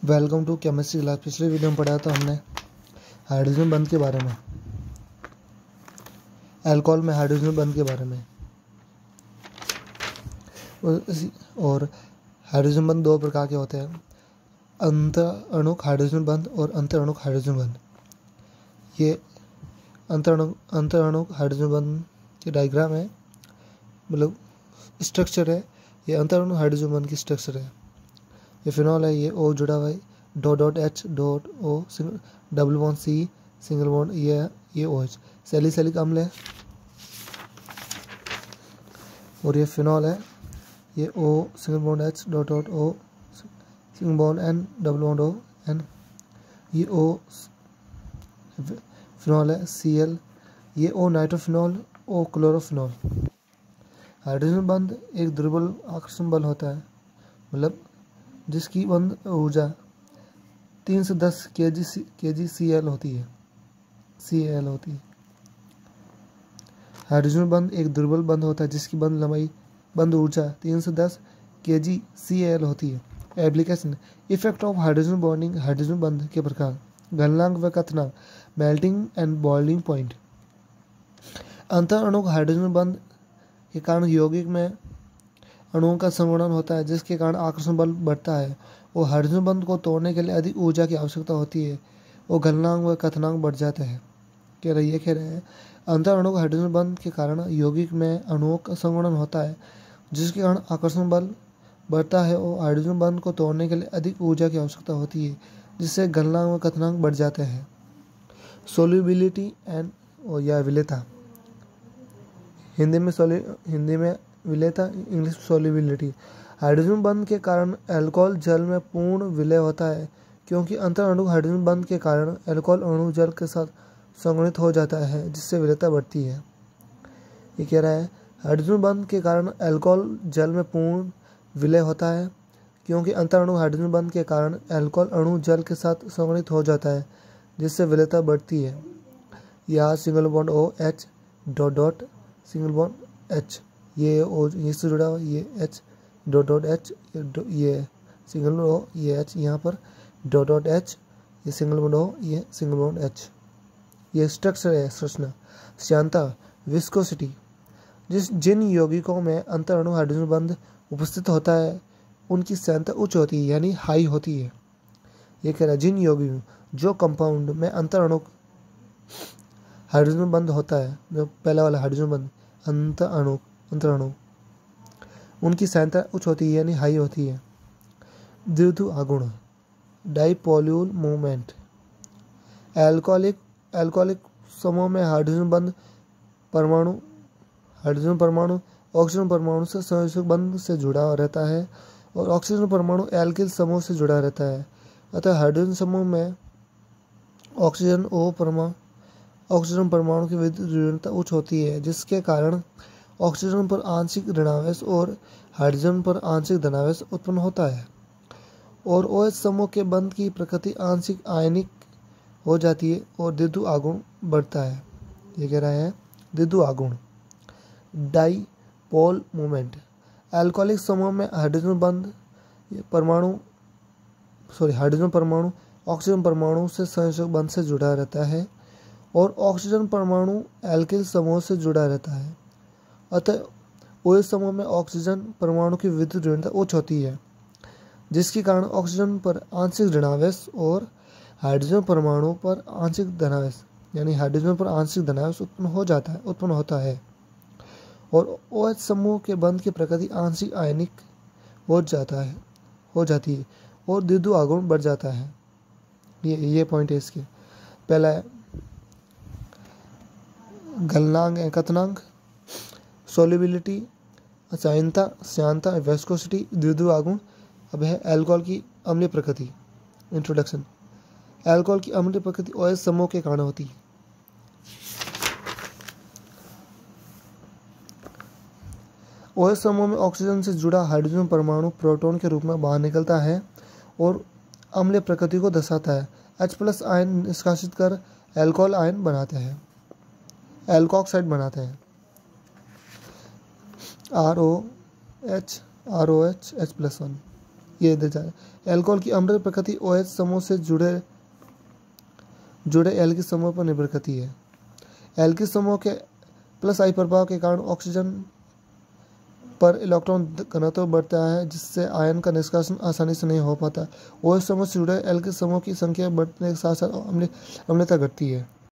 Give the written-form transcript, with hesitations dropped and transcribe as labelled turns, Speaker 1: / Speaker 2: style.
Speaker 1: Welcome to chemistry class. पिछले video में पढ़ा था हमने हाइड्रोजन बंध के बारे में, अल्कोहल में हाइड्रोजन बंध के बारे में। और हाइड्रोजन बंध दो प्रकार के होते हैं, अंतःअणुक हाइड्रोजन बंध और अंतःअणुक हाइड्रोजन बंध। ये अंतःअणुक हाइड्रोजन बंध की डायग्राम है, मतलब स्ट्रक्चर है। ये अंतःअणुक हाइड्रोजन बंध की स्ट्रक्चर है। ये फिनॉल है, ये O जुड़ा हुआ है, dot dot H dot O, double bond C, single bond ये OH। सैलिसिलिक अम्ल है और ये फिनॉल है, ये O single bond H dot dot O, single bond N, double bond O N, ये O फिनॉल है Cl, ये O nitrophenol, O chlorophenol. Hydrogen बंध एक दुर्बल आकर्षण बल होता है, मतलब जिसकी बंध ऊर्जा 3 से 10 kg Cl होती है। हाइड्रोजन बंध एक दुर्बल बंध होता है जिसकी बंध ऊर्जा 3 से 10 kg Cl होती है। Application: effect of hydrogen bonding. Hydrogen बंध के प्रकार: गलनांक व कथनांक, मेल्टिंग एंड बॉइलिंग पॉइंट। अंतःअणुक हाइड्रोजन बंध के कारण यौगिक में अणुओं का संगुणन होता है, जिसके कारण आकर्षण बल बढ़ता है और हाइड्रोजन बंध को तोड़ने के लिए अधिक ऊर्जा की आवश्यकता होती है और गलनांक व कथनांक बढ़ जाते हैं। कह रहे हैं अंतःअणुक हाइड्रोजन बंध के कारण यौगिक में अणुओं का संगुणन होता है, जिसके कारण आकर्षण बल बढ़ता है और हाइड्रोजन बंध को तोड़ने के लिए अधिक ऊर्जा की आवश्यकता होती है, जिससे गलनांक व कथनांक बढ़ जाते हैं। सोल्यूबिलिटी एंड या विलेयता, हिंदी में विलेयता, इंग्लिश सोल्यूबिलिटी। हाइड्रोजन बंध के कारण अल्कोहल जल में पूर्ण विलय होता है, क्योंकि अंतःअणुक हाइड्रोजन बंध के कारण अल्कोहल अणु जल के साथ संगठित हो जाता है, जिससे विलेयता बढ़ती है। ये कह रहा है हाइड्रोजन बंध के कारण अल्कोहल जल में पूर्ण विलय होता है, क्योंकि अंतःअणुक हाइड्रोजन बंध के कारण अल्कोहल अणु जल के साथ संगठित हो जाता है, जिससे विलेयता बढ़ती है। यहाँ single bond O H dot dot single bond H, ये O इससे जुड़ा हुआ, ये H डॉट डॉट H, ये सिंगल बॉन्ड O, ये H यहाँ पर डॉट डॉट H, ये सिंगल बॉन्ड O, ये सिंगल बॉन्ड H। ये स्ट्रक्चर है, संरचना। श्यानता, विस्कोसिटी। जिन यौगिकों में अंतःअणु हाइड्रोजन बंध उपस्थित होता है उनकी श्यानता उच्च होती है, यानी हाई होती है। ये कह रहा है जिन यौगिकों जो कंपाउंड में अंतःअणु हाइड्रोजन बंध होता है, जो पहला वाला हाइड्रोजन बंध अंतःअणु, उनकी श्यानता उच्च होती है, यानी हाई होती है। द्विध्रुव आघूर्ण, डाइपोल्यूल मूवमेंट। एल्कोहलिक समूह में हाइड्रोजन परमाणु ऑक्सीजन परमाणु से संयोजक बंध से जुड़ा रहता है और ऑक्सीजन परमाणु एल्किल समूह से जुड़ा रहता है। अतः हाइड्रोजन समूह में ऑक्सीजन परमाणु की विद्युत ऋणात्मकता उच्च होती है, जिसके कारण ऑक्सीजन पर आंशिक ऋणावेश और हाइड्रोजन पर आंशिक धनावेश उत्पन्न होता है और OH समूह के बंध की प्रकृति आंशिक आयनिक हो जाती है और द्विध्रुव आघूर्ण बढ़ता है। ये कह रहा है द्विध्रुव आघूर्ण। Dipole movement. अल्कोहलिक समूह में हाइड्रोजन परमाणु ऑक्सीजन परमाणु से संयोजक बंध से जुड़ा रहता है और ऑक्सीजन परमाणु एल्किल समूह से जुड़ा रहता है। अतः OH समूह में ऑक्सीजन परमाणु की विद्युत ऋणात्मकता उच्च होती है, जिसके कारण ऑक्सीजन पर आंशिक ऋणावेश और हाइड्रोजन परमाणु पर आंशिक धनावेश, यानी हाइड्रोजन पर आंशिक धनावेश उत्पन्न होता है और OH समूह के बंध की प्रकृति आंशिक आयनिक हो जाती है और द्विध्रुव आघूर्ण बढ़ जाता है। ये पॉइंट है इसके। पहला है गलनांक कथनांक, सोल्यूबिलिटी, श्यानता, विस्कोसिटी, द्विध्रुव आघूर्ण। अब है अल्कोहल की अम्लीय प्रकृति। इंट्रोडक्शन। अल्कोहल की अम्लीय प्रकृति OH समूह के कारण होती है। OH समूह में ऑक्सीजन से जुड़ा हाइड्रोजन परमाणु प्रोटॉन के रूप में बाहर निकलता है और अम्लीय प्रकृति को दर्शाता है। H+ आयन निष्कासित कर अल्कोहल आयन बनाते हैं, एल्कोऑक्साइड बनाते हैं। ROH H+1। ये दर्जा है। एल्कोहल की अम्ल प्रकृति OH समूह से जुड़े एल्किल समूह पर निर्भर करती है। एल्किल समूह के +I प्रभाव के कारण ऑक्सीजन पर इलेक्ट्रॉन घनत्व बढ़ता है, जिससे आयन का निष्कासन आसानी से नहीं हो पाता। OH समूह से जुड़े एल्किल समूह की संख्या बढ़ने के साथ साथ अम्लता घटती है।